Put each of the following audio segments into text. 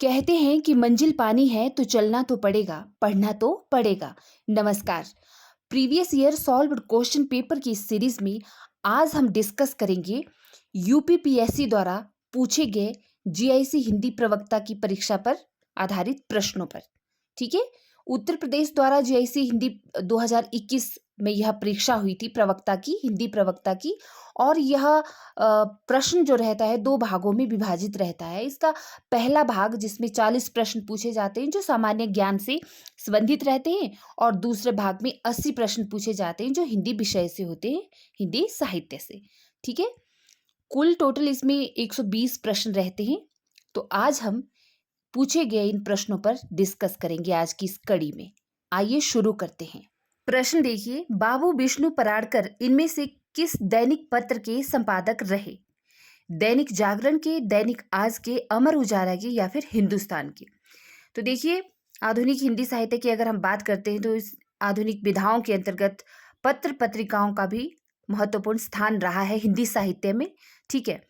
कहते हैं कि मंजिल पानी है तो चलना तो पड़ेगा, पढ़ना तो पड़ेगा। नमस्कार। Previous year solved question paper की इस सीरीज में आज हम डिस्कस करेंगे यूपीपीएससी द्वारा पूछे गए जीआईसी हिंदी प्रवक्ता की परीक्षा पर आधारित प्रश्नों पर। ठीक है। उत्तर प्रदेश द्वारा जीआईसी हिंदी 2021 में यह परीक्षा हुई थी प्रवक्ता की, हिंदी प्रवक्ता की। और यह प्रश्न जो रहता है दो भागों में विभाजित रहता है। इसका पहला भाग जिसमें 40 प्रश्न पूछे जाते हैं जो सामान्य ज्ञान से संबंधित रहते हैं, और दूसरे भाग में 80 प्रश्न पूछे जाते हैं जो हिंदी विषय से होते हैं, हिंदी साहित्य से। ठीक है। कुल टोटल इसमें 120 प्रश्न रहते हैं। तो आज हम पूछे गए इन प्रश्नों पर डिस्कस करेंगे आज की इस कड़ी में। आइए शुरू करते हैं। प्रश्न देखिए, बाबू विष्णु पराड़कर इनमें से किस दैनिक पत्र के संपादक रहे? दैनिक जागरण के, दैनिक आज के, अमर उजाला के, या फिर हिंदुस्तान के? तो देखिए, आधुनिक हिंदी साहित्य की अगर हम बात करते हैं तो इस आधुनिक विधाओं के अंतर्गत पत्र पत्रिकाओं का भी महत्वपूर्ण स्थान रहा है हिंदी साहित्य में। ठीक है।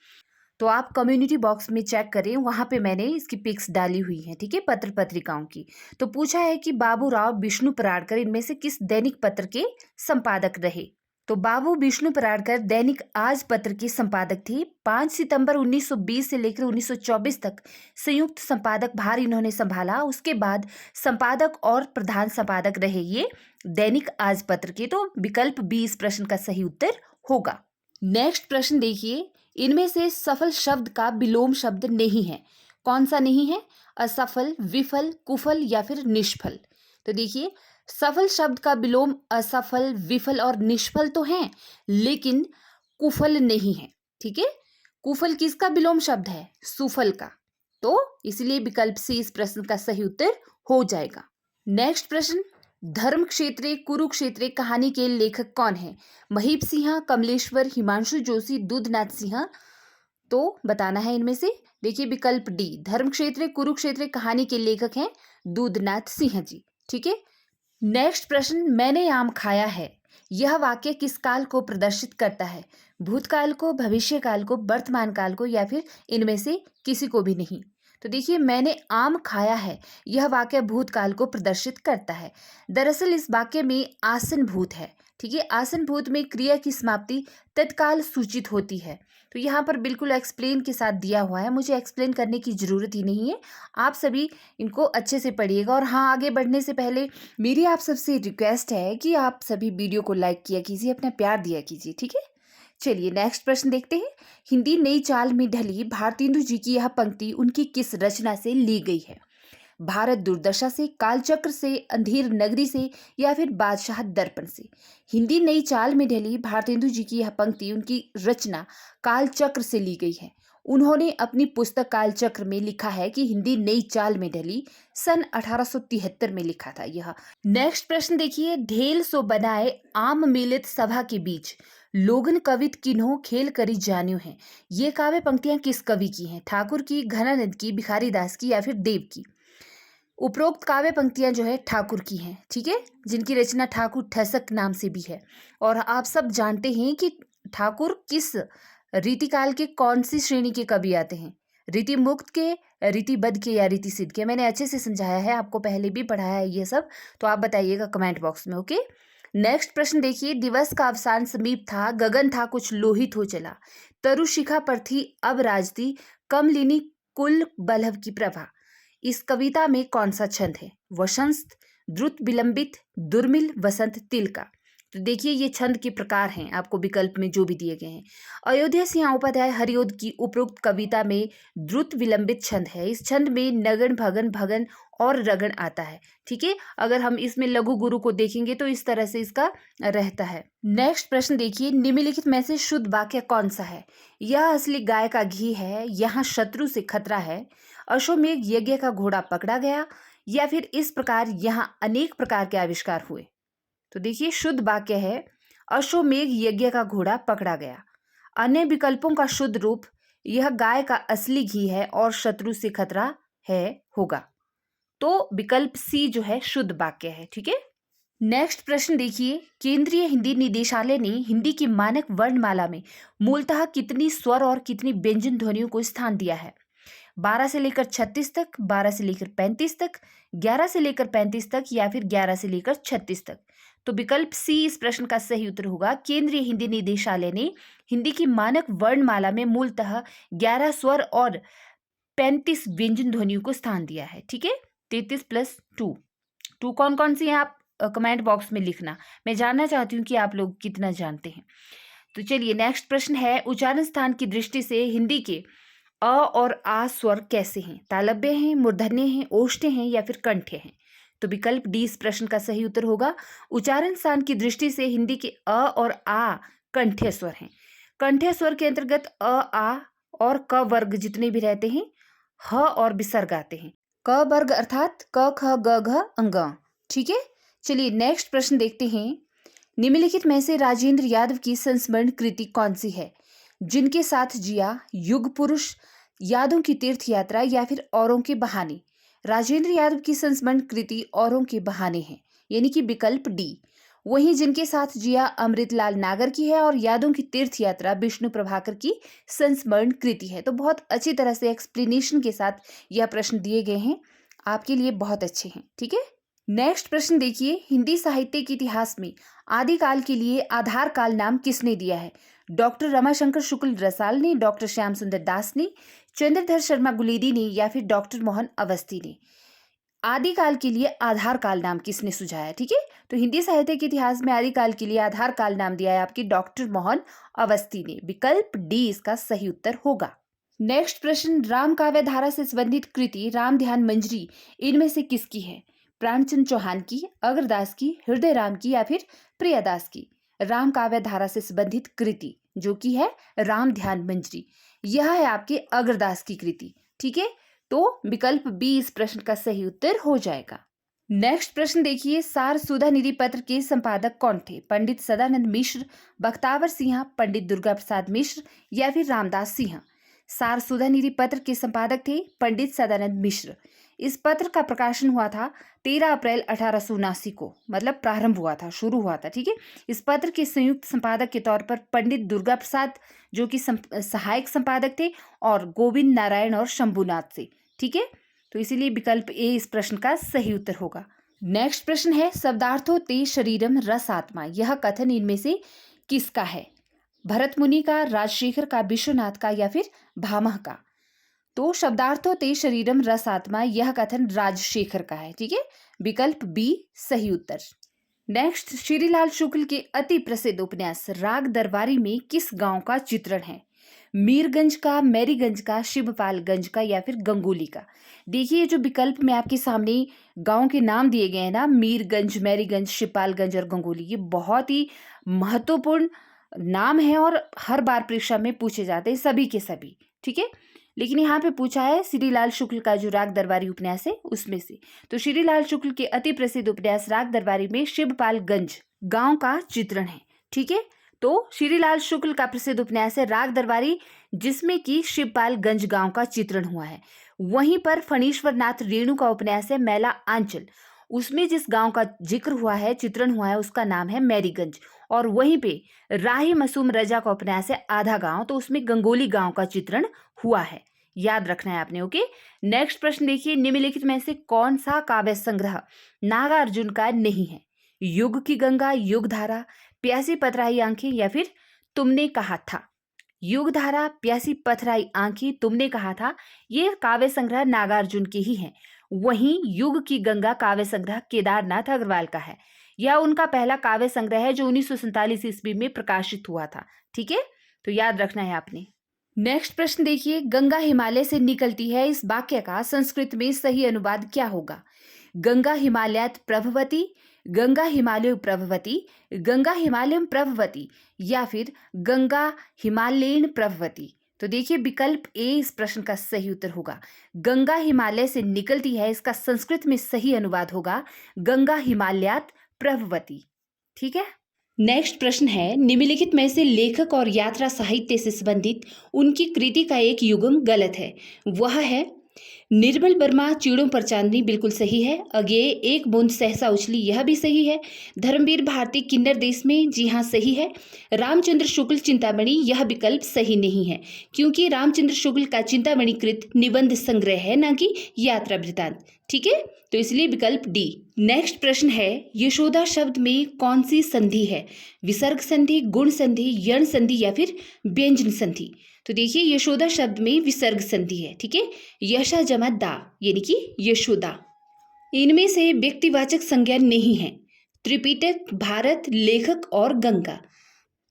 तो आप कम्युनिटी बॉक्स में चेक करें, वहां पे मैंने इसकी पिक्स डाली हुई हैं। ठीक है, पत्र पत्रिकाओं की। तो पूछा है कि बाबूराव विष्णु पराड़कर इनमें से किस दैनिक पत्र के संपादक रहे? तो बाबू विष्णु पराड़कर दैनिक आज पत्र के संपादक थे। 5 सितंबर 1920 से लेकर 1924 तक संयुक्त संपादक भार इन्होंने संभाला। उसके बाद संपादक और प्रधान संपादक रहे ये दैनिक आज पत्र के। तो विकल्प बी इस प्रश्न का सही उत्तर होगा। नेक्स्ट प्रश्न देखिए, इनमें से सफल शब्द का विलोम शब्द नहीं है। कौन सा नहीं है? असफल, विफल, कुफल या फिर निष्फल? तो देखिए, सफल शब्द का विलोम असफल, विफल और निष्फल तो है, लेकिन कुफल नहीं है। ठीक है। कुफल किसका विलोम शब्द है? सुफल का। तो इसलिए विकल्प सी इस प्रश्न का सही उत्तर हो जाएगा। नेक्स्ट प्रश्न, धर्म क्षेत्रे कुरुक्षेत्रे कहानी के लेखक कौन है? महीप सिंह, कमलेश्वर, हिमांशु जोशी, दूधनाथ सिंह? तो बताना है इनमें से। देखिए विकल्प डी, धर्म क्षेत्र कुरुक्षेत्र कहानी के लेखक हैं दूधनाथ सिंह जी। ठीक है। नेक्स्ट प्रश्न, मैंने आम खाया है, यह वाक्य किस काल को प्रदर्शित करता है? भूतकाल को, भविष्य काल को, वर्तमान काल को, या फिर इनमें से किसी को भी नहीं? तो देखिए, मैंने आम खाया है, यह वाक्य भूतकाल को प्रदर्शित करता है। दरअसल इस वाक्य में आसन भूत है। ठीक है। आसन भूत में क्रिया की समाप्ति तत्काल सूचित होती है। तो यहाँ पर बिल्कुल एक्सप्लेन के साथ दिया हुआ है, मुझे एक्सप्लेन करने की जरूरत ही नहीं है। आप सभी इनको अच्छे से पढ़िएगा। और हाँ, आगे बढ़ने से पहले मेरी आप सबसे रिक्वेस्ट है कि आप सभी वीडियो को लाइक किया कीजिए, अपना प्यार दिया कीजिए। ठीक है। चलिए नेक्स्ट प्रश्न देखते हैं। हिंदी नई चाल में ढली भारतेंदु जी की यह पंक्ति उनकी किस रचना से ली गई है? भारत दुर्दशा से, कालचक्र से, अंधेर नगरी से, या फिर बादशाह दर्पण से? हिंदी नई चाल में ढली भारतेंदु जी की यह पंक्ति उनकी रचना कालचक्र से ली गई है। उन्होंने अपनी पुस्तक कालचक्र में लिखा है कि हिंदी नई चाल में ढली, सन 1873 में लिखा था यह। नेक्स्ट प्रश्न देखिए, ढेल सो बनाए आम मिलित सभा के बीच, लोगन कवित किन्हों खेल करी जान्यू है? ये काव्य पंक्तियां किस कवि की हैं? ठाकुर की, घनानंद की, भिखारी दास की, या फिर देव की? उपरोक्त काव्य पंक्तियां जो है ठाकुर की हैं। ठीक है। जिनकी रचना ठाकुर ठसक नाम से भी है। और आप सब जानते हैं कि ठाकुर किस रीतिकाल के कौन सी श्रेणी के कवि आते हैं? रीति मुक्त के, रीतिबद्ध के, या रीति सिद्ध के? मैंने अच्छे से समझाया है, आपको पहले भी पढ़ाया है ये सब। तो आप बताइएगा कमेंट बॉक्स में। ओके। नेक्स्ट प्रश्न देखिए, दिवस का अवसान समीप था, गगन था कुछ लोहित हो चला, तरु शिखा पर थी अब राजती, कमलिनी कुल बल्लभ की प्रभा। इस कविता में कौन सा छंद है? वसंत, द्रुत विलंबित, दुर्मिल, वसंत तिल का? तो देखिए, ये छंद के प्रकार हैं आपको विकल्प में जो भी दिए गए हैं। अयोध्या सिंह उपाध्याय हरिओद की उपरोक्त कविता में द्रुत विलंबित छंद है। इस छंद में नगन, भगन, भगन और रगन आता है। ठीक है। अगर हम इसमें लघु गुरु को देखेंगे तो इस तरह से इसका रहता है। नेक्स्ट प्रश्न देखिए, निम्नलिखित में से शुद्ध वाक्य कौन सा है? यह असली गाय का घी है, यहाँ शत्रु से खतरा है, अश्वमेघ यज्ञ का घोड़ा पकड़ा गया, या फिर इस प्रकार यहाँ अनेक प्रकार के आविष्कार हुए? तो देखिए, शुद्ध वाक्य है अश्वमेघ यज्ञ का घोड़ा पकड़ा गया। अन्य विकल्पों का शुद्ध रूप यह गाय का असली घी है और शत्रु से खतरा है होगा। तो विकल्प सी जो है शुद्ध वाक्य है। ठीक है। नेक्स्ट प्रश्न देखिए, केंद्रीय हिंदी निदेशालय ने हिंदी की मानक वर्णमाला में मूलतः कितनी स्वर और कितनी व्यंजन ध्वनियों को स्थान दिया है? 12 से लेकर 36 तक, 12 से लेकर 35 तक, 11 से लेकर 35 तक या फिर 11 से लेकर 36 तक। तो विकल्प सी इस प्रश्न का सही उत्तर होगा। केंद्रीय हिंदी निदेशालय ने हिंदी की मानक वर्णमाला में मूलतः 11 स्वर और 35 व्यंजन ध्वनियों को स्थान दिया है। ठीक है, 33 प्लस 2 कौन कौन सी हैं आप कमेंट बॉक्स में लिखना, मैं जानना चाहती हूँ कि आप लोग कितना जानते हैं। तो चलिए नेक्स्ट प्रश्न है, उच्चारण स्थान की दृष्टि से हिंदी के अ और आ स्वर कैसे हैं? तालव्य हैं, मूर्धन्य हैं, ओष्ठ्य हैं या फिर कंठ्य हैं? तो विकल्प डी इस प्रश्न का सही उत्तर होगा। उच्चारण स्थान की दृष्टि से हिंदी के अ और आ कंठ्य स्वर हैं। कंठ्य स्वर के अंतर्गत अ, आ और क वर्ग जितने भी रहते हैं ह और विसर्ग आते हैं। क वर्ग अर्थात क, ख, ग, घ, अंग। ठीक है, चलिए नेक्स्ट प्रश्न देखते हैं। निम्नलिखित में से राजेंद्र यादव की संस्मरण कृति कौन सी है? जिनके साथ जिया, युग पुरुष, यादों की तीर्थ यात्रा या फिर औरों के बहाने? राजेंद्र यादव की संस्मरण कृति औरों के बहाने है, यानी कि विकल्प डी। वहीं जिनके साथ जिया अमृतलाल नागर की है और यादों की तीर्थ यात्रा विष्णु प्रभाकर की संस्मरण कृति है। तो बहुत अच्छी तरह से एक्सप्लेनेशन के साथ यह प्रश्न दिए गए हैं, आपके लिए बहुत अच्छे हैं। ठीक है, नेक्स्ट प्रश्न देखिए, हिंदी साहित्य के इतिहास में आदिकाल के लिए आधार काल नाम किसने दिया है? डॉक्टर रमाशंकर शुक्ल रसाल ने, डॉक्टर श्याम सुंदर दास ने, चंद्रधर शर्मा गुलेरी ने या फिर डॉक्टर मोहन अवस्थी ने? आदिकाल के लिए आधार काल नाम किसने सुझाया? ठीक है, तो हिंदी साहित्य के इतिहास में आदिकाल के लिए आधार काल नाम दिया है आपकी डॉक्टर मोहन अवस्थी ने। विकल्प डी इसका सही उत्तर होगा। नेक्स्ट प्रश्न, राम काव्य धारा से संबंधित कृति राम ध्यान मंजरी इनमें से किसकी है? प्राणचंद चौहान की, अग्रदास की, हृदय राम की या फिर प्रियदास की? राम काव्य धारा से संबंधित कृति जो की है राम ध्यान मंजरी, यह है आपके अग्रदास की कृति। ठीक है, तो विकल्प बी इस प्रश्न का सही उत्तर हो जाएगा। नेक्स्ट प्रश्न देखिए, सार सुधा निधि पत्र के संपादक कौन थे? पंडित सदानंद मिश्र, बख्तावर सिंह, पंडित दुर्गा प्रसाद मिश्र या फिर रामदास सिंह? सार सुधा निधि पत्र के संपादक थे पंडित सदानंद मिश्र। इस पत्र का प्रकाशन हुआ था 13 अप्रैल 1879 को, मतलब प्रारंभ हुआ था, शुरू हुआ था। ठीक है, इस पत्र के संयुक्त संपादक के तौर पर पंडित दुर्गा प्रसाद जो कि सहायक संपादक थे, और गोविंद नारायण और शंभुनाथ थे। ठीक है, तो इसीलिए विकल्प ए इस प्रश्न का सही उत्तर होगा। नेक्स्ट प्रश्न है, शब्दार्थो ते शरीरम रस आत्मा, यह कथन इनमें से किसका है? भरत मुनि का, राजशेखर का, विश्वनाथ का या फिर भामह का? तो शब्दार्थो ते शरीरम रस आत्मा, यह कथन राजशेखर का है। ठीक है, विकल्प बी सही उत्तर। नेक्स्ट, श्रीलाल शुक्ल के अति प्रसिद्ध उपन्यास राग दरबारी में किस गांव का चित्रण है? मीरगंज का, मैरीगंज का, शिवपालगंज का या फिर गंगोली का? देखिए, जो विकल्प में आपके सामने गांव के नाम दिए गए हैं ना, मीरगंज, मैरीगंज, शिवपालगंज और गंगोली, ये बहुत ही महत्वपूर्ण नाम है और हर बार परीक्षा में पूछे जाते हैं सभी के सभी। ठीक है, लेकिन यहाँ पे पूछा है श्रीलाल शुक्ल का जो राग दरबारी उपन्यास है उसमें से। तो श्रीलाल शुक्ल के अति प्रसिद्ध उपन्यास राग दरबारी में शिवपालगंज गांव का चित्रण है। ठीक है, तो श्रीलाल शुक्ल का प्रसिद्ध उपन्यास है राग दरबारी, जिसमें कि शिवपालगंज गांव का चित्रण हुआ है। वहीं पर फणीश्वर नाथ रेणु का उपन्यास है मैला आंचल, उसमें जिस गांव का जिक्र हुआ है, चित्रण हुआ है, उसका नाम है मैरीगंज। और वहीं पे राही मासूम रजा का उपन्यास है आधा गांव, तो उसमें गंगोली गांव का चित्रण हुआ है, याद रखना है आपने। ओके, नेक्स्ट प्रश्न देखिए, निम्नलिखित में से कौन सा काव्य संग्रह नागार्जुन का नहीं है? युग की गंगा, युग धारा, प्यासी पथराई आंखें या फिर तुमने कहा था? युग धारा, प्यासी पथराई आंखें, तुमने कहा था, ये काव्य संग्रह नागार्जुन के ही हैं। वहीं युग की गंगा काव्य संग्रह केदारनाथ अग्रवाल का है। यह उनका पहला काव्य संग्रह है जो 1947 ईस्वी में प्रकाशित हुआ था। ठीक है, तो याद रखना है आपने। नेक्स्ट प्रश्न देखिए, गंगा हिमालय से निकलती है, इस वाक्य का संस्कृत में सही अनुवाद क्या होगा? गंगा हिमालयात प्रभवती, गंगा हिमालय प्रभवती, गंगा हिमालयम प्रभवती या फिर गंगा हिमालयन प्रभवती? तो देखिए, विकल्प ए इस प्रश्न का सही उत्तर होगा। गंगा हिमालय से निकलती है, इसका संस्कृत में सही अनुवाद होगा गंगा हिमालयात प्रभवती। ठीक है, नेक्स्ट प्रश्न है, निम्नलिखित में से लेखक और यात्रा साहित्य से संबंधित उनकी कृति का एक युग्म गलत है। वह है निर्मल वर्मा चीड़ों पर चांदनी बिल्कुल सही है। अगेय एक बूंद सहसा उछली यह भी सही है। धर्मवीर भारती किन्नर देश में, जी हाँ सही है। रामचंद्र शुक्ल चिंतामणि यह विकल्प सही नहीं है, क्योंकि रामचंद्र शुक्ल का चिंतामणि कृत निबंध संग्रह है, ना कि यात्रा वृतांत। ठीक है, तो इसलिए विकल्प डी। नेक्स्ट प्रश्न है, यशोदा शब्द में कौन सी संधि है? विसर्ग संधि, गुण संधि, यण संधि या फिर व्यंजन संधि? तो देखिए यशोदा शब्द में विसर्ग संधि है। ठीक है, यशा जमा दा यानी कि यशोदा। इनमें से व्यक्तिवाचक संज्ञा नहीं है। त्रिपिटक, भारत, लेखक और गंगा।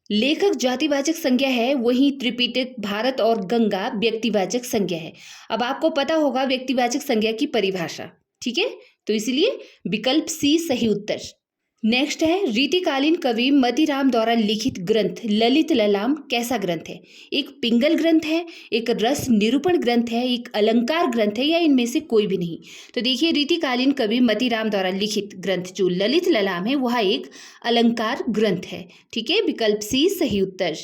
लेखक जातिवाचक संज्ञा है, वहीं त्रिपिटक, भारत और गंगा व्यक्तिवाचक संज्ञा है। अब आपको पता होगा व्यक्तिवाचक संज्ञा की परिभाषा। ठीक है, तो इसलिए विकल्प सी सही उत्तर। नेक्स्ट है, रीतिकालीन कवि मतीराम द्वारा लिखित ग्रंथ ललित ललाम कैसा ग्रंथ है? एक पिंगल ग्रंथ है, एक रस निरूपण ग्रंथ है, एक अलंकार ग्रंथ है, या इनमें से कोई भी नहीं? तो देखिए रीतिकालीन कवि मतीराम द्वारा लिखित ग्रंथ जो ललित ललाम है वह एक अलंकार ग्रंथ है। ठीक है, विकल्प सी सही उत्तर।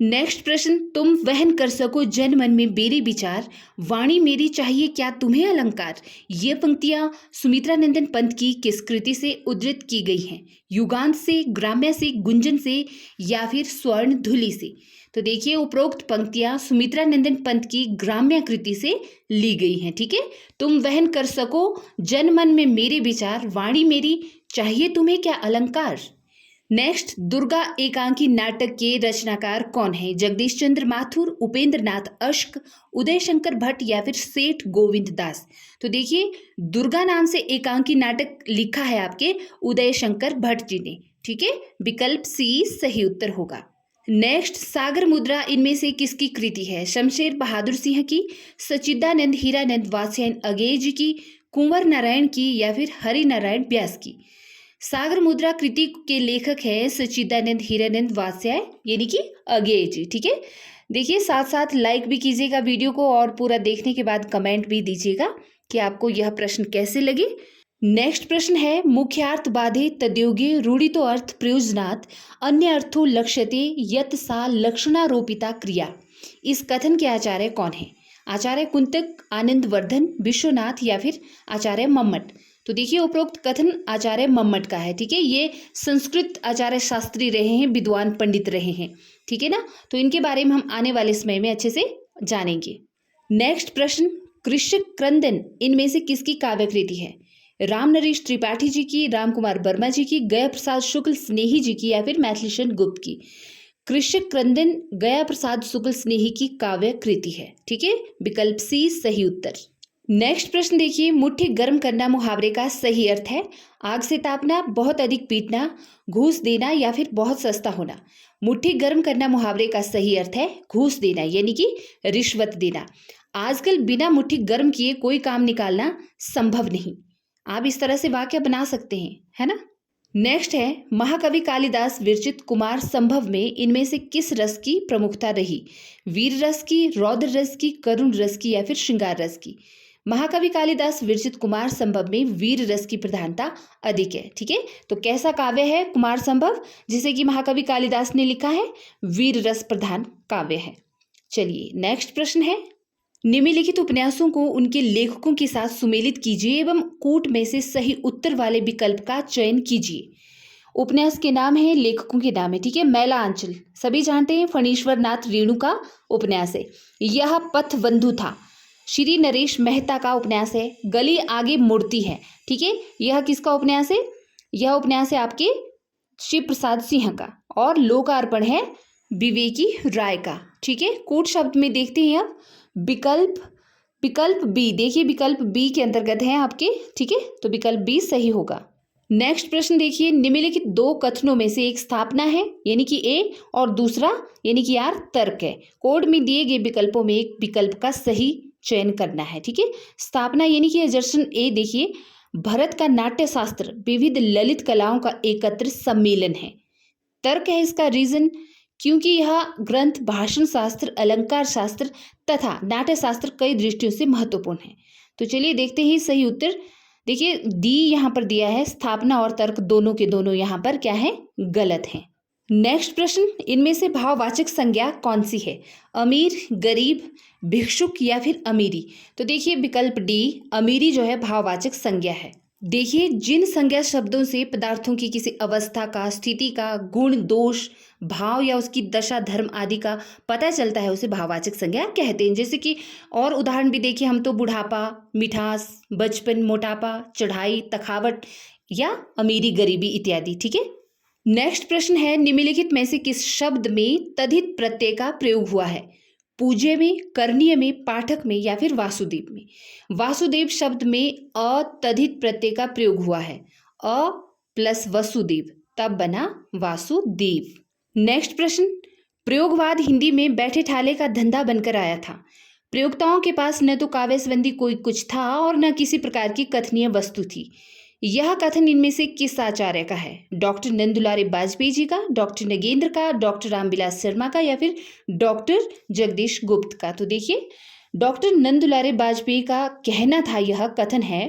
नेक्स्ट प्रश्न, तुम वहन कर सको जन मन में मेरे विचार, वाणी मेरी चाहिए क्या तुम्हें अलंकार। ये पंक्तियां सुमित्रानंदन पंत की किस कृति से उद्धृत की गई हैं? युगांत से, ग्राम्य से, गुंजन से या फिर स्वर्ण धुली से? तो देखिए उपरोक्त पंक्तियां सुमित्रानंदन पंत की ग्राम्य कृति से ली गई हैं। ठीक है, तुम वहन कर सको जन मन में मेरे विचार, वाणी मेरी चाहिए तुम्हें क्या अलंकार। नेक्स्ट, दुर्गा एकांकी नाटक के रचनाकार कौन है? जगदीश चंद्र माथुर, उपेंद्र नाथ अश्क, उदय शंकर भट्ट या फिर सेठ गोविंद दास? तो देखिए दुर्गा नाम से एकांकी नाटक लिखा है आपके उदय शंकर भट्ट जी ने। ठीक है, विकल्प सी सही उत्तर होगा। नेक्स्ट, सागर मुद्रा इनमें से किसकी कृति है? शमशेर बहादुर सिंह की, सच्चिदानंद हीरानंद वात्स्यायन अगेय जी की, कुंवर नारायण की या फिर हरि नारायण व्यास की? सागर मुद्रा कृति के लेखक है सच्चिदानंद हीरानंद वात्स्यायन यानी कि अगेय जी। ठीक है, देखिए साथ साथ लाइक भी कीजिएगा वीडियो को और पूरा देखने के बाद कमेंट भी दीजिएगा कि आपको यह प्रश्न कैसे लगे। नेक्स्ट प्रश्न है, मुख्यार्थ बाधे तद्योगे रूढ़ितो अर्थ प्रयोजनात् अन्य अर्थो लक्ष्यते यत सा लक्षणारोपिता क्रिया। इस कथन के आचार्य कौन है? आचार्य कुंतक, आनंद वर्धन, विश्वनाथ या फिर आचार्य मम्मट? तो देखिए उपरोक्त कथन आचार्य मम्मट का है। ठीक है, ये संस्कृत आचार्य शास्त्री रहे हैं, विद्वान पंडित रहे हैं। ठीक है ना, तो इनके बारे में हम आने वाले समय में अच्छे से जानेंगे। नेक्स्ट प्रश्न, कृषक क्रंदन इनमें से किसकी काव्यकृति है? राम नरेश त्रिपाठी जी की, राम कुमार वर्मा जी की, गया प्रसाद शुक्ल स्नेही जी की या फिर मैथिलीशरण गुप्त की? कृषक क्रंदन गया प्रसाद शुक्ल स्नेही की काव्य कृति है। ठीक है, विकल्प सी सही उत्तर। नेक्स्ट प्रश्न देखिए, मुट्ठी गर्म करना मुहावरे का सही अर्थ है? आग से तापना, बहुत अधिक पीटना, घूस देना या फिर बहुत सस्ता होना? मुट्ठी गर्म करना मुहावरे का सही अर्थ है घूस देना यानी कि रिश्वत देना। आजकल बिना मुट्ठी गर्म किए कोई काम निकालना संभव नहीं। आप इस तरह से वाक्य बना सकते हैं, है ना। नेक्स्ट है, महाकवि कालिदास विरचित कुमार संभव में इनमें से किस रस की प्रमुखता रही? वीर रस की, रौद्र रस की, करुण रस की या फिर श्रृंगार रस की? महाकवि कालिदास विरचित कुमार संभव में वीर रस की प्रधानता अधिक है। ठीक है, तो कैसा काव्य है कुमार संभव जिसे कि महाकवि कालिदास ने लिखा है? वीर रस प्रधान काव्य है। चलिए नेक्स्ट प्रश्न है, निम्नलिखित उपन्यासों को उनके लेखकों के साथ सुमेलित कीजिए एवं कूट में से सही उत्तर वाले विकल्प का चयन कीजिए। उपन्यास के नाम है, लेखकों के नाम है। ठीक है, मैला आंचल सभी जानते हैं, फणीश्वर नाथ रेणु का उपन्यास है। यह पथबंधु था, श्री नरेश मेहता का उपन्यास है। गली आगे मुड़ती है। ठीक है, यह किसका उपन्यास है? यह उपन्यास है आपके शिव प्रसाद सिंह का। और लोकार्पण है विवेकी राय का। ठीक है, कूट शब्द में देखते हैं अब विकल्प बी। देखिए विकल्प बी के अंतर्गत है आपके। ठीक है, तो विकल्प बी सही होगा। नेक्स्ट प्रश्न देखिए, निम्नलिखित दो कथनों में से एक स्थापना है यानी कि ए और दूसरा यानी कि आर तर्क है। कोड में दिए गए विकल्पों में एक विकल्प का सही चयन करना है। ठीक है, स्थापना यानी कि दर्शन ए देखिए, भरत का नाट्य शास्त्र विविध ललित कलाओं का एकत्र सम्मेलन है। तर्क है इसका रीजन, क्योंकि यह ग्रंथ भाषण शास्त्र, अलंकार शास्त्र तथा नाट्य शास्त्र कई दृष्टियों से महत्वपूर्ण है। तो चलिए देखते हैं सही उत्तर। देखिए डी यहाँ पर दिया है, स्थापना और तर्क दोनों के दोनों यहाँ पर क्या है? गलत है। नेक्स्ट प्रश्न, इनमें से भाववाचक संज्ञा कौन सी है? अमीर, गरीब, भिक्षुक या फिर अमीरी? तो देखिए विकल्प डी, अमीरी जो है भाववाचक संज्ञा है। देखिए जिन संज्ञा शब्दों से पदार्थों की किसी अवस्था का, स्थिति का, गुण, दोष, भाव या उसकी दशा, धर्म आदि का पता चलता है उसे भाववाचक संज्ञा कहते हैं। जैसे कि और उदाहरण भी देखिए हम तो बुढ़ापा, मिठास, बचपन, मोटापा, चढ़ाई, तखावट या अमीरी, गरीबी इत्यादि। ठीक है। नेक्स्ट प्रश्न है, निम्नलिखित में से किस शब्द में तद्धित प्रत्यय का प्रयोग हुआ है? पूज्य में, करणीय में, पाठक में या फिर वासुदेव में? वासुदेव शब्द में अतद्धित प्रत्यय का प्रयोग हुआ है। अ प्लस वसुदेव तब बना वासुदेव। नेक्स्ट प्रश्न, प्रयोगवाद हिंदी में बैठे ठाले का धंधा बनकर आया था। प्रयोक्ताओं के पास न तो काव्य संबंधी कोई कुछ था और न किसी प्रकार की कथनीय वस्तु थी। यह कथन इनमें से किस आचार्य का है? डॉक्टर नंदुलारे बाजपेयी जी का, डॉक्टर नगेंद्र का, डॉक्टर रामविलास शर्मा का या फिर डॉक्टर जगदीश गुप्त का? तो देखिए डॉक्टर नंदुलारे बाजपेयी का कहना था, यह कथन है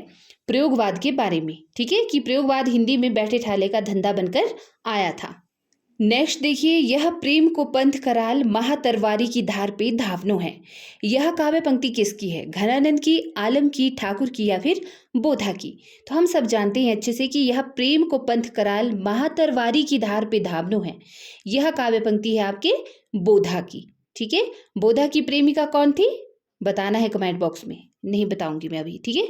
प्रयोगवाद के बारे में। ठीक है, कि प्रयोगवाद हिंदी में बैठे ठाले का धंधा बनकर आया था। नेक्स्ट देखिए, यह प्रेम को पंथ कराल महातरवारी की धार पे धावनो है। यह काव्य पंक्ति किसकी है? घनानंद की, आलम की, ठाकुर की या फिर बोधा की? तो हम सब जानते हैं अच्छे से कि यह प्रेम को पंथ कराल महातरवारी की धार पे धावनो है। यह काव्य पंक्ति है आपके बोधा की। ठीक है, बोधा की प्रेमिका कौन थी? बताना है कमेंट बॉक्स में, नहीं बताऊंगी मैं अभी। ठीक है।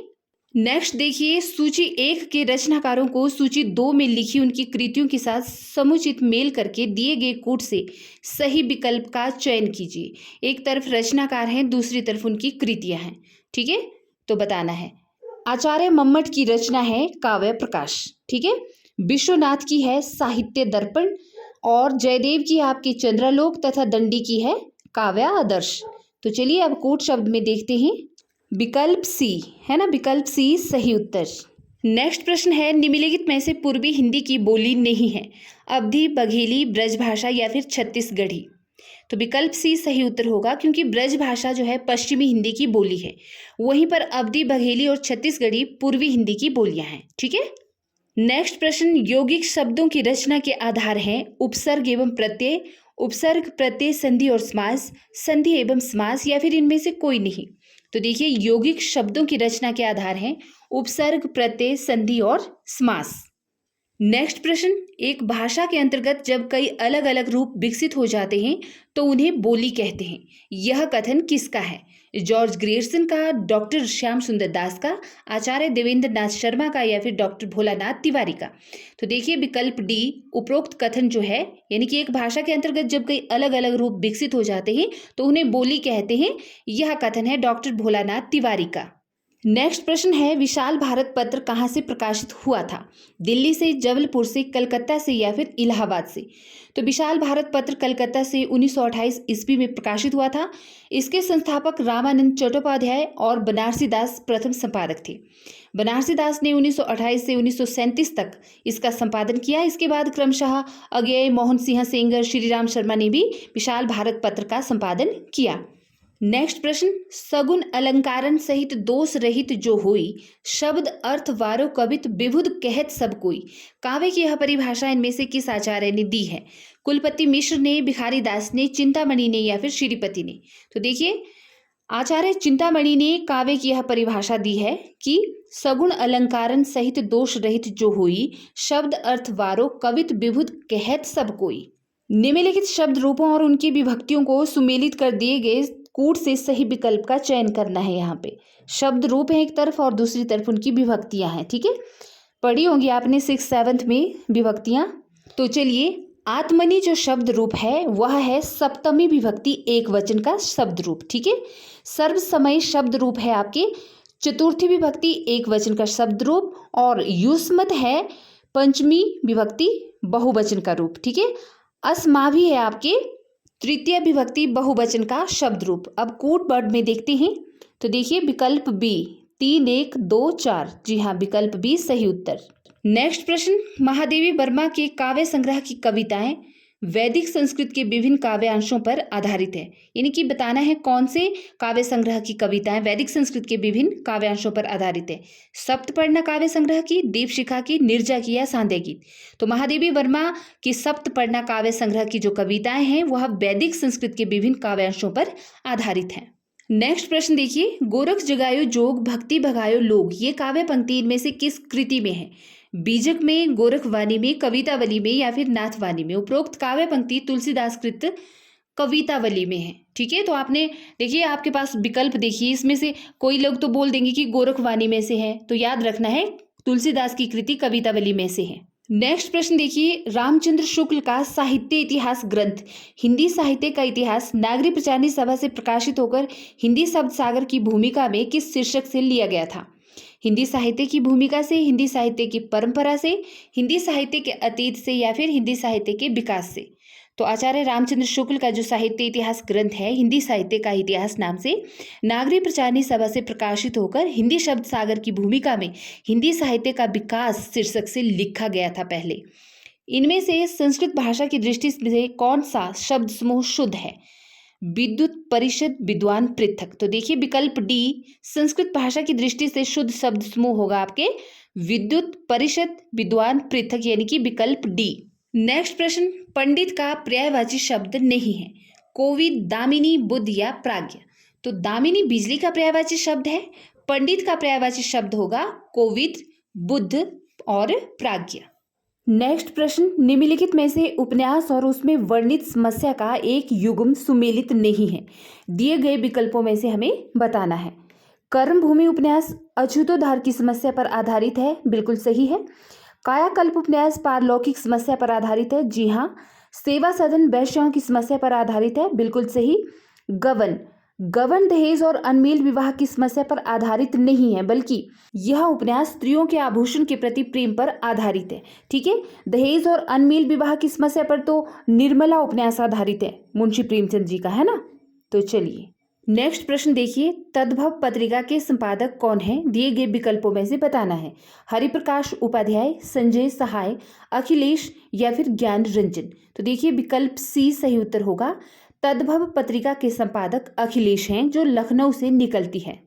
नेक्स्ट देखिए, सूची 1 के रचनाकारों को सूची 2 में लिखी उनकी कृतियों के साथ समुचित मेल करके दिए गए कोड से सही विकल्प का चयन कीजिए। एक तरफ रचनाकार हैं, दूसरी तरफ उनकी कृतियां हैं। ठीक है, तो बताना है। आचार्य मम्मट की रचना है काव्य प्रकाश। ठीक है, विश्वनाथ की है साहित्य दर्पण और जयदेव की है आपकी चंद्रालोक तथा दंडी की है काव्य आदर्श। तो चलिए अब कोड शब्द में देखते हैं। विकल्प सी है ना, विकल्प सी सही उत्तर। नेक्स्ट प्रश्न है, निम्नलिखित में से पूर्वी हिंदी की बोली नहीं है? अवधी, बघेली, ब्रजभाषा या फिर छत्तीसगढ़ी? तो विकल्प सी सही उत्तर होगा, क्योंकि ब्रजभाषा जो है पश्चिमी हिंदी की बोली है, वहीं पर अवधी, बघेली और छत्तीसगढ़ी पूर्वी हिंदी की बोलियां हैं। ठीक है। नेक्स्ट प्रश्न, यौगिक शब्दों की रचना के आधार हैं उपसर्ग एवं प्रत्यय, उपसर्ग, प्रत्यय, संधि और समास, संधि एवं समास या फिर इनमें से कोई नहीं? तो देखिए यौगिक शब्दों की रचना के आधार हैं उपसर्ग, प्रत्यय, संधि और समास। नेक्स्ट प्रश्न, एक भाषा के अंतर्गत जब कई अलग अलग रूप विकसित हो जाते हैं तो उन्हें बोली कहते हैं। यह कथन किसका है? जॉर्ज ग्रियर्सन का, डॉक्टर श्याम सुंदर दास का, आचार्य देवेंद्र नाथ शर्मा का या फिर डॉक्टर भोलानाथ तिवारी का? तो देखिए विकल्प डी, उपरोक्त कथन जो है, यानी कि एक भाषा के अंतर्गत जब कई अलग अलग रूप विकसित हो जाते हैं तो उन्हें बोली कहते हैं, यह कथन है डॉक्टर भोलानाथ तिवारी का। नेक्स्ट प्रश्न है, विशाल भारत पत्र कहाँ से प्रकाशित हुआ था? दिल्ली से, जबलपुर से, कलकत्ता से या फिर इलाहाबाद से? तो विशाल भारत पत्र कलकत्ता से 1928 ईस्वी में प्रकाशित हुआ था। इसके संस्थापक रामानंद चट्टोपाध्याय और बनारसी दास प्रथम संपादक थे। बनारसी दास ने 1928 से 1937 तक इसका संपादन किया। इसके बाद क्रमशः अज्ञेय, मोहन सिंह सेंगर, श्रीराम शर्मा ने भी विशाल भारत पत्र का संपादन किया। नेक्स्ट प्रश्न, सगुन अलंकारन सहित दोष रहित जो हुई, शब्द अर्थ वारो कवित विभुद कहत सब कोई। काव्य की यह परिभाषा इनमें से किस आचार्य ने दी है? कुलपति मिश्र ने, भिखारी दास ने, चिंतामणि ने या फिर श्रीपति ने? तो देखिए आचार्य चिंतामणि ने काव्य की यह परिभाषा दी है कि सगुण अलंकारन सहित दोष रहित जो हुई, शब्द अर्थ वारो कवित विभुद कहत सब कोई। निम्नलिखित शब्द रूपों और उनकी विभक्तियों को सुमेलित कर दिए गए कूट से सही विकल्प का चयन करना है। यहाँ पे शब्द रूप है एक तरफ और दूसरी तरफ उनकी विभक्तियां हैं। ठीक है, पढ़ी होंगी आपने 6th-7th में विभक्तियां। तो चलिए, आत्मनि जो शब्द रूप है वह है सप्तमी विभक्ति एक वचन का शब्द रूप। ठीक है, सर्वसमय शब्द रूप है आपके चतुर्थी विभक्ति एक वचन का शब्द रूप, और युष्मत है पंचमी विभक्ति बहुवचन का रूप। ठीक है, अस्माभि है आपके तृतीय विभक्ति बहुवचन का शब्द रूप। अब कूट वर्ड में देखते हैं। तो देखिए विकल्प बी 3 1 2 4, जी हाँ विकल्प बी सही उत्तर। नेक्स्ट प्रश्न, महादेवी वर्मा के काव्य संग्रह की कविताएं वैदिक संस्कृत के विभिन्न काव्यांशों पर आधारित है। यानी कि बताना है कौन से काव्य संग्रह की कविताएं वैदिक संस्कृत के विभिन्न काव्यांशों पर आधारित है। सप्तपर्णा काव्य संग्रह की, दीपशिखा की, निर्जा की या सांध्य की। तो महादेवी वर्मा की सप्तपर्णा काव्य संग्रह की जो कविताएं हैं वह वैदिक संस्कृत के विभिन्न काव्यांशों पर आधारित हैं। नेक्स्ट प्रश्न देखिए, गोरख जगायो जोग भक्ति भगायो लोग, ये काव्य पंक्ति इनमें से किस कृति में है? बीजक में, गोरखवाणी में, कवितावली में या फिर नाथवाणी में? उपरोक्त काव्य पंक्ति तुलसीदास कृत कवितावली में है। ठीक है, तो आपने देखिए आपके पास विकल्प देखिए, इसमें से कोई लोग तो बोल देंगे कि गोरखवाणी में से है, तो याद रखना है तुलसीदास की कृति कवितावली में से है। नेक्स्ट प्रश्न देखिए, रामचंद्र शुक्ल का साहित्य इतिहास ग्रंथ हिंदी साहित्य का इतिहास नागरी प्रचारणी सभा से प्रकाशित होकर हिंदी शब्द सागर की भूमिका में किस शीर्षक से लिया गया था? हिंदी साहित्य की भूमिका से, हिंदी साहित्य की परंपरा से, हिंदी साहित्य के अतीत से या फिर हिंदी साहित्य के विकास से? तो आचार्य रामचंद्र शुक्ल का जो साहित्य इतिहास ग्रंथ है हिंदी साहित्य का इतिहास नाम से नागरी प्रचारणी सभा से प्रकाशित होकर हिंदी शब्द सागर की भूमिका में हिंदी साहित्य का विकास शीर्षक से लिखा गया था पहले। इनमें से संस्कृत भाषा की दृष्टि से कौन सा शब्द समूह शुद्ध है? विद्युत, परिषद, विद्वान, पृथक। तो देखिए विकल्प डी संस्कृत भाषा की दृष्टि से शुद्ध शब्द समूह होगा आपके विद्युत, परिषद, विद्वान, पृथक, यानी कि विकल्प डी। नेक्स्ट प्रश्न, पंडित का पर्यायवाची शब्द नहीं है। कोविद, दामिनी, बुद्ध या प्राज्ञ? तो दामिनी बिजली का पर्यायवाची शब्द है, पंडित का पर्यायवाची शब्द होगा कोविद, बुद्ध और प्राज्ञ। नेक्स्ट प्रश्न, निम्नलिखित में से उपन्यास और उसमें वर्णित समस्या का एक युग्म सुमेलित नहीं है। दिए गए विकल्पों में से हमें बताना है। कर्मभूमि उपन्यास अछूतोद्धार की समस्या पर आधारित है, बिल्कुल सही है। कायाकल्प उपन्यास पारलौकिक समस्या पर आधारित है, जी हाँ। सेवा सदन वैश्याओं की समस्या पर आधारित है, बिल्कुल सही। गबन दहेज और अनमेल विवाह की समस्या पर आधारित नहीं है, बल्कि यह उपन्यास स्त्रियों के आभूषण के प्रति प्रेम पर आधारित है। ठीक है, दहेज और अनमेल विवाह की समस्या पर तो निर्मला उपन्यास आधारित है, मुंशी प्रेमचंद जी का, है ना। तो चलिए नेक्स्ट प्रश्न देखिए, तद्भव पत्रिका के संपादक कौन है? दिए गए विकल्पों में से बताना है। हरिप्रकाश उपाध्याय, संजय सहाय, अखिलेश या फिर ज्ञान रंजन? तो देखिए विकल्प सी सही उत्तर होगा। तद्भव पत्रिका के संपादक अखिलेश हैं, जो लखनऊ से निकलती है।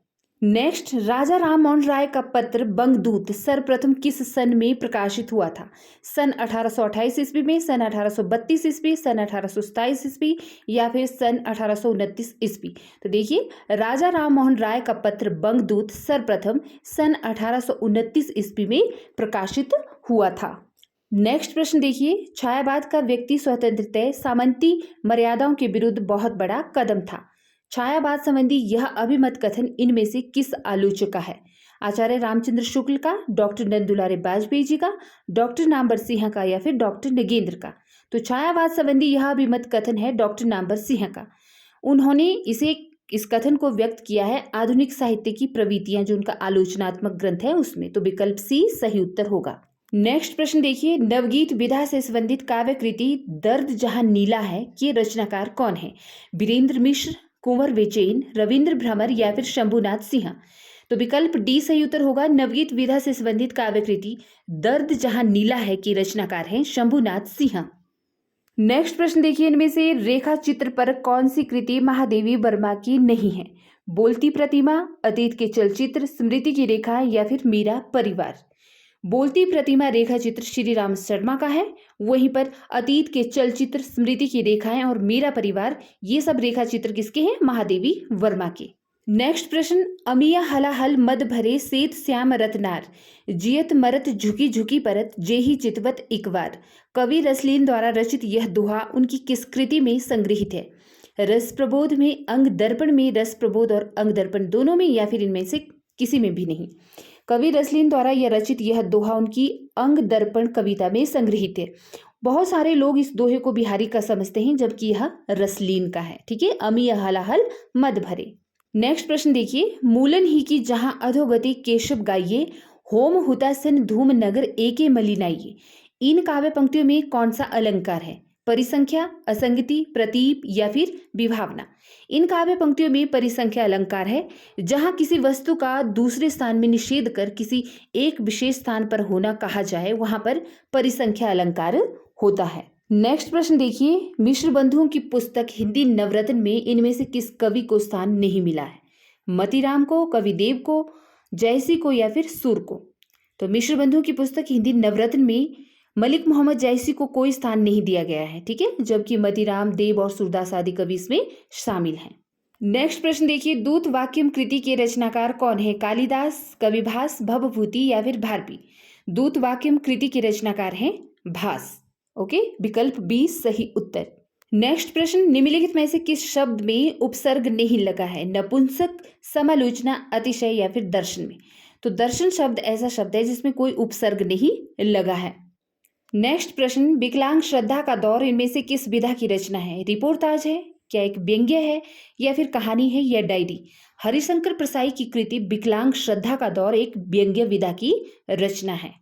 नेक्स्ट, राजा राम मोहन राय का पत्र बंगदूत सर्वप्रथम किस सन में प्रकाशित हुआ था? सन 1828 ईस्वी में, सन 1832 ईस्वी, सन 1827 ईस्वी या फिर सन 1829 ईस्वी? तो देखिए राजा राम मोहन राय का पत्र बंगदूत सर्वप्रथम सन 1829 ईस्वी में प्रकाशित हुआ था। नेक्स्ट प्रश्न देखिए, छायावाद का व्यक्ति स्वतंत्रता सामंती मर्यादाओं के विरुद्ध बहुत बड़ा कदम था। छायावाद संबंधी यह अभिमत कथन इनमें से किस आलोचक का है? आचार्य रामचंद्र शुक्ल का, डॉक्टर नंदुलारे वाजपेयी जी का, डॉक्टर नामवर सिंह का या फिर डॉक्टर नगेंद्र का? तो छायावाद संबंधी यह अभिमत कथन है डॉक्टर नामवर सिंह का। उन्होंने इस कथन को व्यक्त किया है आधुनिक साहित्य की प्रवृत्तियां, जो उनका आलोचनात्मक ग्रंथ है उसमें। तो विकल्प सी सही उत्तर होगा। नेक्स्ट प्रश्न देखिए, नवगीत विधा से संबंधित काव्य कृति दर्द जहां नीला है के रचनाकार कौन है? वीरेंद्र मिश्र, कुंवर बेचैन, रविंद्र भ्रमर या फिर शंभुनाथ सिंह? तो विकल्प डी सही उत्तर होगा। नवगीत विधा से संबंधित काव्य कृति दर्द जहां नीला है की रचनाकार हैं शंभुनाथ सिंह। नेक्स्ट प्रश्न देखिए, इनमें से रेखा चित्र पर कौन सी कृति महादेवी वर्मा की नहीं है? बोलती प्रतिमा, अतीत के चलचित्र, स्मृति की रेखा या फिर मीरा परिवार? बोलती प्रतिमा रेखा चित्र श्री राम शर्मा का है, वहीं पर अतीत के चलचित्र, स्मृति की रेखाएं और मेरा परिवार, ये सब रेखा चित्र किसके हैं? महादेवी वर्मा के। नेक्स्ट प्रश्न, अमिया हलाहल मद भरे सेत श्याम रतनार, जियत मरत झुकी झुकी परत, जेही चितवत इकबार। कवि रसलीन द्वारा रचित यह दोहा उनकी किस कृति में संग्रहित है? रस प्रबोध में, अंग दर्पण में, रस प्रबोध और अंग दर्पण दोनों में या फिर इनमें से किसी में भी नहीं? कवि रसलीन द्वारा यह रचित यह दोहा उनकी अंग दर्पण कविता में संग्रहित है। बहुत सारे लोग इस दोहे को बिहारी का समझते हैं, जबकि यह रसलीन का है। ठीक है, अमी हलाहल मद भरे। नेक्स्ट प्रश्न देखिए, मूलन ही की जहां अधोगति केशव गाइये, होम हुतासन धूम नगर एके मलिनाइये। इन काव्य पंक्तियों में कौन सा अलंकार है? परिसंख्या, असंगति, प्रतीप या फिर विभावना? इन काव्य पंक्तियों में परिसंख्या अलंकार है। जहां किसी वस्तु का दूसरे स्थान में निषेध कर किसी एक विशेष स्थान पर होना कहा जाए, वहां पर परिसंख्या अलंकार होता है। नेक्स्ट प्रश्न देखिए, मिश्र बंधुओं की पुस्तक हिंदी नवरत्न में इनमें से किस कवि को स्थान नहीं मिला है? मतीराम को, कविदेव को, जयसी को या फिर सुर को? तो मिश्र बंधुओं की पुस्तक हिंदी नवरत्न में मलिक मोहम्मद जयसी को कोई स्थान नहीं दिया गया है, ठीक है, जबकि मतीराम, देव और सूरदास आदि कवि इसमें शामिल हैं। नेक्स्ट प्रश्न देखिए, दूत वाक्यम कृति के रचनाकार कौन है? कालिदास, कविभास, भवभूति या फिर भारपी? दूत वाक्यम कृति के रचनाकार हैं भास। ओके, विकल्प बी सही उत्तर। नेक्स्ट प्रश्न, निम्नलिखित में से किस शब्द में उपसर्ग नहीं लगा है? नपुंसक, समालोचना, अतिशय या फिर दर्शन में? तो दर्शन शब्द ऐसा शब्द है जिसमें कोई उपसर्ग नहीं लगा है। नेक्स्ट प्रश्न, विकलांग श्रद्धा का दौर इनमें से किस विधा की रचना है? रिपोर्टाज है, क्या एक व्यंग्य है या फिर कहानी है या डायरी? हरिशंकर प्रसाई की कृति विकलांग श्रद्धा का दौर एक व्यंग्य विधा की रचना है।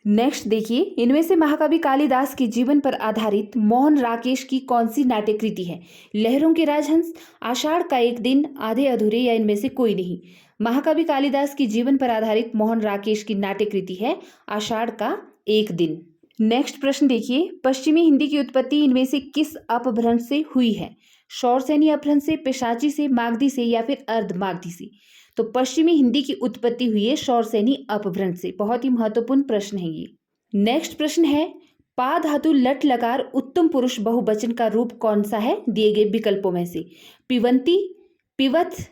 नेक्स्ट देखिए, इनमें से महाकवि कालिदास के जीवन पर आधारित मोहन राकेश की कौन सी नाट्य कृति है? लहरों के राजहंस, आषाढ़ का एक दिन, आधे अधूरे या इनमें से कोई नहीं? महाकवि कालिदास के जीवन पर आधारित मोहन राकेश की नाट्य कृति है आषाढ़ का एक दिन। नेक्स्ट प्रश्न देखिए, पश्चिमी हिंदी की उत्पत्ति इनमें से किस अपभ्रंश से हुई है? शौरसेनी अपभ्रंश से, पिशाची से, मागधी से या फिर अर्ध मागधी से? तो पश्चिमी हिंदी की उत्पत्ति हुई है शौरसेनी अपभ्रंश से। बहुत ही महत्वपूर्ण प्रश्न है ये। नेक्स्ट प्रश्न है, पा धातु लट लकार उत्तम पुरुष बहुवचन का रूप कौन सा है दिए गए विकल्पों में से? पिबंती, पिवथ,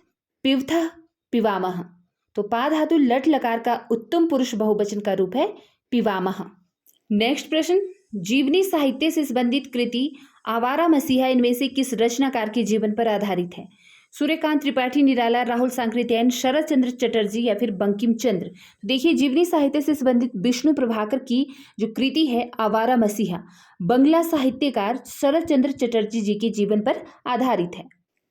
पिवथ, पिवामह? तो पा धातु लट लकार का उत्तम पुरुष बहुवचन का रूप है पिवामह। नेक्स्ट प्रश्न, जीवनी साहित्य से संबंधित कृति आवारा मसीहा इनमें से किस रचनाकार के जीवन पर आधारित है? सूर्यकांत त्रिपाठी निराला, राहुल सांकृत्यायन, शरद चंद्र चटर्जी या फिर बंकिम चंद्र? देखिए, जीवनी साहित्य से संबंधित विष्णु प्रभाकर की जो कृति है आवारा मसीहा, बंगला साहित्यकार शरद चंद्र चटर्जी जी के जीवन पर आधारित है।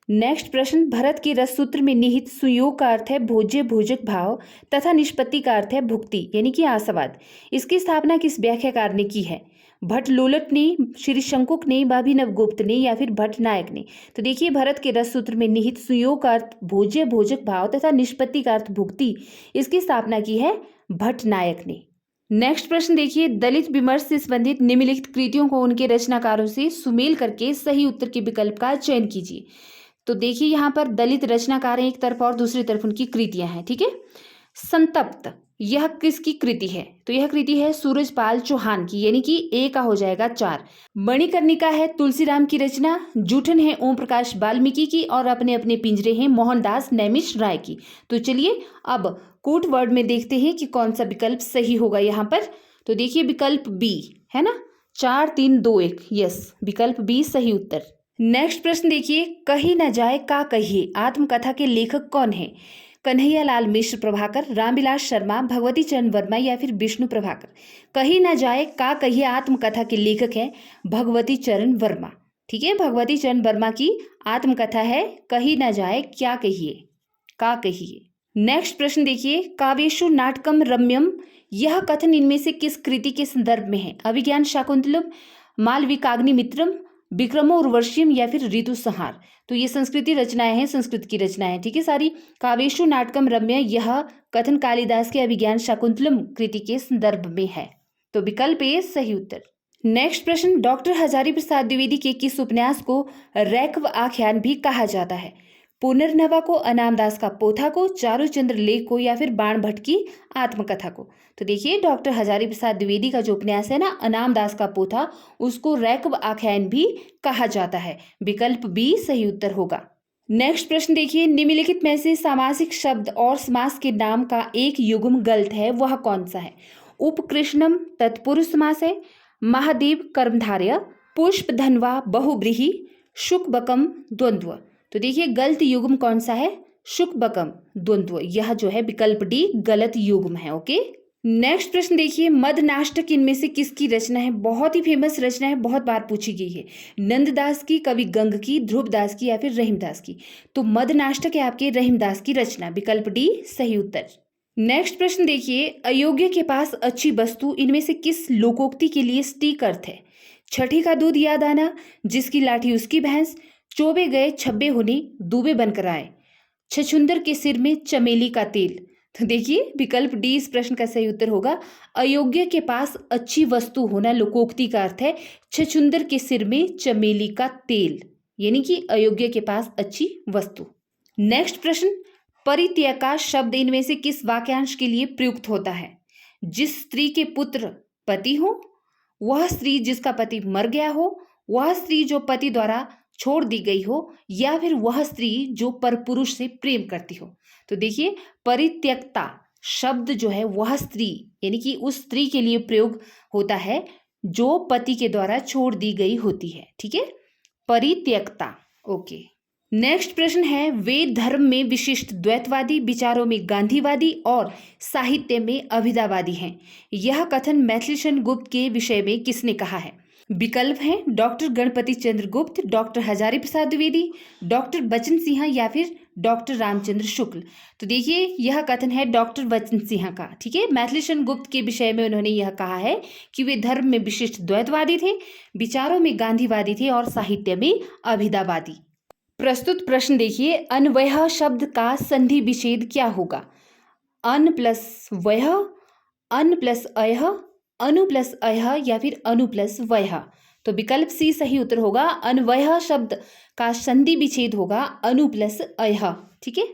नेक्स्ट प्रश्न, भरत के रस सूत्र में निहित सुयोग का अर्थ है भोज्य भोजक भाव तथा निष्पत्ति का अर्थ है भुक्ति यानी कि आशावाद। इसकी स्थापना किस व्याख्याकार ने की है? भट्ट लोलट ने, श्री शंकुक ने, भाभिनव गुप्त ने या फिर भट्ट नायक ने? तो देखिए, भरत के रस सूत्र में निहित सुयोग का अर्थ भोज्य भोजक भाव तथा निष्पत्ति का अर्थ भुक्ति, इसकी स्थापना की है भट्ट नायक ने। नेक्स्ट प्रश्न देखिए, दलित विमर्श से संबंधित निम्नलिखित कृतियों को उनके रचनाकारों से सुमेल करके सही उत्तर के विकल्प का चयन कीजिए। तो देखिए, यहाँ पर दलित रचनाकार हैं एक तरफ और दूसरी तरफ उनकी कृतियां हैं, ठीक है। संतप्त, यह किसकी कृति है? तो यह कृति है सूरजपाल चौहान की, यानी कि ए का हो जाएगा 4। मणिकर्णिका है तुलसीराम की रचना, जूठन है ओम प्रकाश वाल्मीकि की और अपने अपने पिंजरे हैं मोहनदास नैमिष राय की। तो चलिए अब कोट वर्ड में देखते हैं कि कौन सा विकल्प सही होगा यहाँ पर। तो देखिए, विकल्प बी है ना, 4 3 2 1, यस, विकल्प बी सही उत्तर। नेक्स्ट प्रश्न देखिए, कही न जाए का कहिए आत्मकथा के लेखक कौन है? कन्हैया लाल मिश्र प्रभाकर, रामविलास शर्मा, भगवती चरण वर्मा या फिर विष्णु प्रभाकर? कही न जाए का कहिए आत्मकथा के लेखक है भगवती चरण वर्मा, ठीक है। भगवती चरण वर्मा की आत्मकथा है कही न जाए क्या कहिए, का कहिए। नेक्स्ट प्रश्न देखिए, काव्येषु नाटकम रम्यम, यह कथन इनमें से किस कृति के संदर्भ में है? अभिज्ञान शाकुंतलम, मालविकाग्निमित्रम, विक्रमो उर्वशीयम या फिर ऋतु संहार? तो ये संस्कृति रचनाएं हैं, संस्कृत की रचनाएं हैं, ठीक है सारी। काव्येषु नाटकम रम्य, यह कथन कालिदास के अभिज्ञान शाकुंतलम कृति के संदर्भ में है। तो विकल्प ए सही उत्तर। नेक्स्ट प्रश्न, डॉक्टर हजारी प्रसाद द्विवेदी के किस उपन्यास को रैक्व आख्यान भी कहा जाता है? पुनर्नवा को, अनामदास का पोथा को, चारुचंद्र लेख को या फिर बाण भट्ट की आत्मकथा को? तो देखिए, डॉक्टर हजारी प्रसाद द्विवेदी का जो उपन्यास है ना अनामदास का पोथा, उसको रैक्व आख्यान भी कहा जाता है। विकल्प बी सही उत्तर होगा। नेक्स्ट प्रश्न देखिए, निम्नलिखित में से सामासिक शब्द और समास के नाम का एक युग्म गलत है, वह कौन सा है? उपकृष्णम तत्पुरुष समास है, महादेव कर्मधारय, पुष्प धनवा बहुब्रीहि, शुकबकम द्वंद्व? तो देखिए, गलत युग्म कौन सा है? शुकबकम द्वंद्व, यह जो है विकल्प डी गलत युग्म है। ओके। नेक्स्ट प्रश्न देखिए, मदनाष्टक इनमें से किसकी रचना है? बहुत ही फेमस रचना है, बहुत बार पूछी गई है। नंददास की, कवि गंग की, ध्रुवदास की या फिर रहीमदास की? तो मदनाष्टक है आपके रहीमदास की रचना, विकल्प डी सही उत्तर। नेक्स्ट प्रश्न देखिए, अयोग्य के पास अच्छी वस्तु इनमें से किस लोकोक्ति के लिए सटीक अर्थ है? छठी का दूध याद आना, जिसकी लाठी उसकी भैंस, चोबे गए छब्बे होने दूबे बनकर आए, छछुंदर के सिर में चमेली का तेल, तो देखिए विकल्प डी इस प्रश्न का सही उत्तर होगा। अयोग्य के पास अच्छी वस्तु होना लोकोक्ति का अर्थ है छछूंदर के सिर में चमेली का तेल, यानी कि अयोग्य के पास अच्छी वस्तु। नेक्स्ट प्रश्न, परित्यका शब्द इनमें से किस वाक्यांश के लिए प्रयुक्त होता है? जिस स्त्री के पुत्र पति हो, वह स्त्री जिसका पति मर गया हो, वह स्त्री जो पति द्वारा छोड़ दी गई हो, या फिर वह स्त्री जो परपुरुष से प्रेम करती हो। तो देखिए परित्यक्ता शब्द जो है वह स्त्री यानी कि उस स्त्री के लिए प्रयोग होता है जो पति के द्वारा छोड़ दी गई होती है। ठीक है, परित्यक्ता। ओके, नेक्स्ट प्रश्न है, वेद धर्म में विशिष्ट द्वैतवादी, विचारों में गांधीवादी और साहित्य में अभिधावादी हैं। यह कथन मैथिलीशरण गुप्त के विषय में किसने कहा है? विकल्प हैं डॉक्टर गणपति चंद्र गुप्त, डॉक्टर हजारी प्रसाद द्विवेदी, डॉक्टर बचन सिंह या फिर डॉक्टर रामचंद्र शुक्ल। तो देखिए यह कथन है डॉक्टर बचन सिंह का। ठीक है, मैथिलीशरण गुप्त के विषय में उन्होंने यह कहा है कि वे धर्म में विशिष्ट द्वैतवादी थे, विचारों में गांधीवादी थे और साहित्य में अभिधावादी। प्रस्तुत प्रश्न देखिए, अन्वयः शब्द का संधि विच्छेद क्या होगा? अन प्लस वयः, अन प्लस अयः, अनु प्लस अयः या फिर अनु प्लस वयः। तो विकल्प सी सही उत्तर होगा। अन्वयः शब्द का संधि विच्छेद होगा अनु प्लस अयः। ठीक है,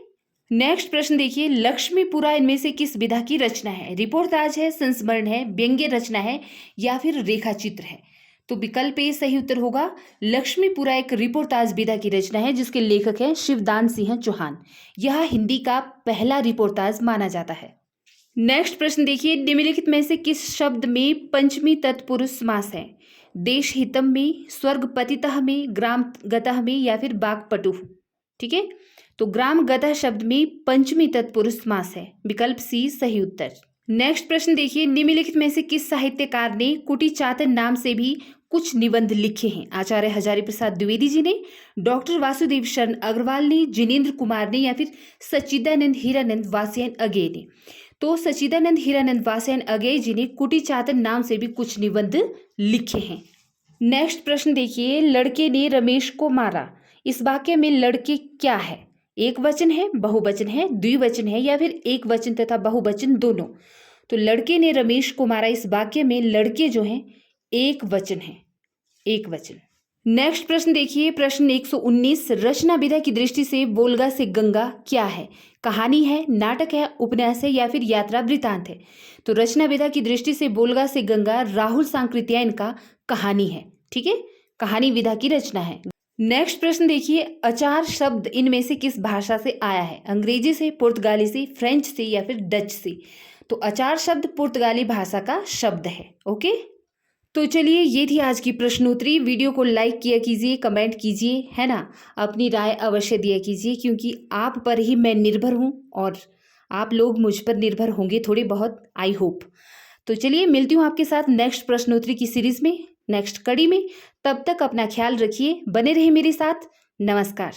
नेक्स्ट प्रश्न देखिए, लक्ष्मीपुरा इनमें से किस विधा की रचना है? रिपोर्टाज है, संस्मरण है, व्यंग्य रचना है या फिर रेखा चित्र है? तो विकल्प ए सही उत्तर होगा। लक्ष्मीपुरा एक रिपोर्टाज विधा की रचना है जिसके लेखक हैं शिवदान सिंह चौहान। यह हिंदी का पहला रिपोर्टाज माना जाता है। नेक्स्ट प्रश्न देखिए, निम्नलिखित में से किस शब्द में पंचमी तत्पुरुष समास है? देश हितम में, स्वर्ग पतितः में, ग्राम गतः में या फिर बागपटुः। ठीक है, तो ग्राम गतः शब्द में पंचमी तत्पुरुष समास है। विकल्प सी सही उत्तर। नेक्स्ट प्रश्न देखिए, निम्नलिखित में से किस साहित्यकार ने कुटी चातन नाम से भी कुछ निबंध लिखे हैं? आचार्य हजारी प्रसाद द्विवेदी जी ने, डॉक्टर वासुदेव शरण अग्रवाल ने, जिनेन्द्र कुमार ने या फिर सच्चिदानंद हीरानंद वासयन अगेय ने। तो सच्चिदानंद हीरानंद वासयन अगेय जी ने कुटी चातन नाम से भी कुछ निबंध लिखे हैं। नेक्स्ट प्रश्न देखिए, लड़के ने रमेश को मारा, इस वाक्य में लड़के क्या है? एक वचन है, बहुवचन है, द्विवचन है या फिर एक वचन तथा बहुवचन दोनों? तो लड़के ने रमेश को मारा इस वाक्य में लड़के जो हैं एक वचन है, एक वचन। नेक्स्ट प्रश्न देखिए, प्रश्न 119, रचना विधा की दृष्टि से बोलगा से गंगा क्या है? कहानी है, नाटक है, उपन्यास है या फिर यात्रा वृतांत है? तो रचना विधा की दृष्टि से बोलगा से गंगा राहुल सांकृत्यायन का कहानी है। ठीक है, कहानी विधा की रचना है। नेक्स्ट प्रश्न देखिए, अचार शब्द इनमें से किस भाषा से आया है? अंग्रेजी से, पुर्तगाली से, फ्रेंच से या फिर डच से? तो अचार शब्द पुर्तगाली भाषा का शब्द है। ओके, तो चलिए ये थी आज की प्रश्नोत्तरी। वीडियो को लाइक किया कीजिए, कमेंट कीजिए, है ना, अपनी राय अवश्य दिया कीजिए क्योंकि आप पर ही मैं निर्भर हूँ और आप लोग मुझ पर निर्भर होंगे थोड़े बहुत, आई होप। तो चलिए मिलती हूँ आपके साथ नेक्स्ट प्रश्नोत्तरी की सीरीज में, नेक्स्ट कड़ी में। तब तक अपना ख्याल रखिए, बने रहिए मेरे साथ। नमस्कार।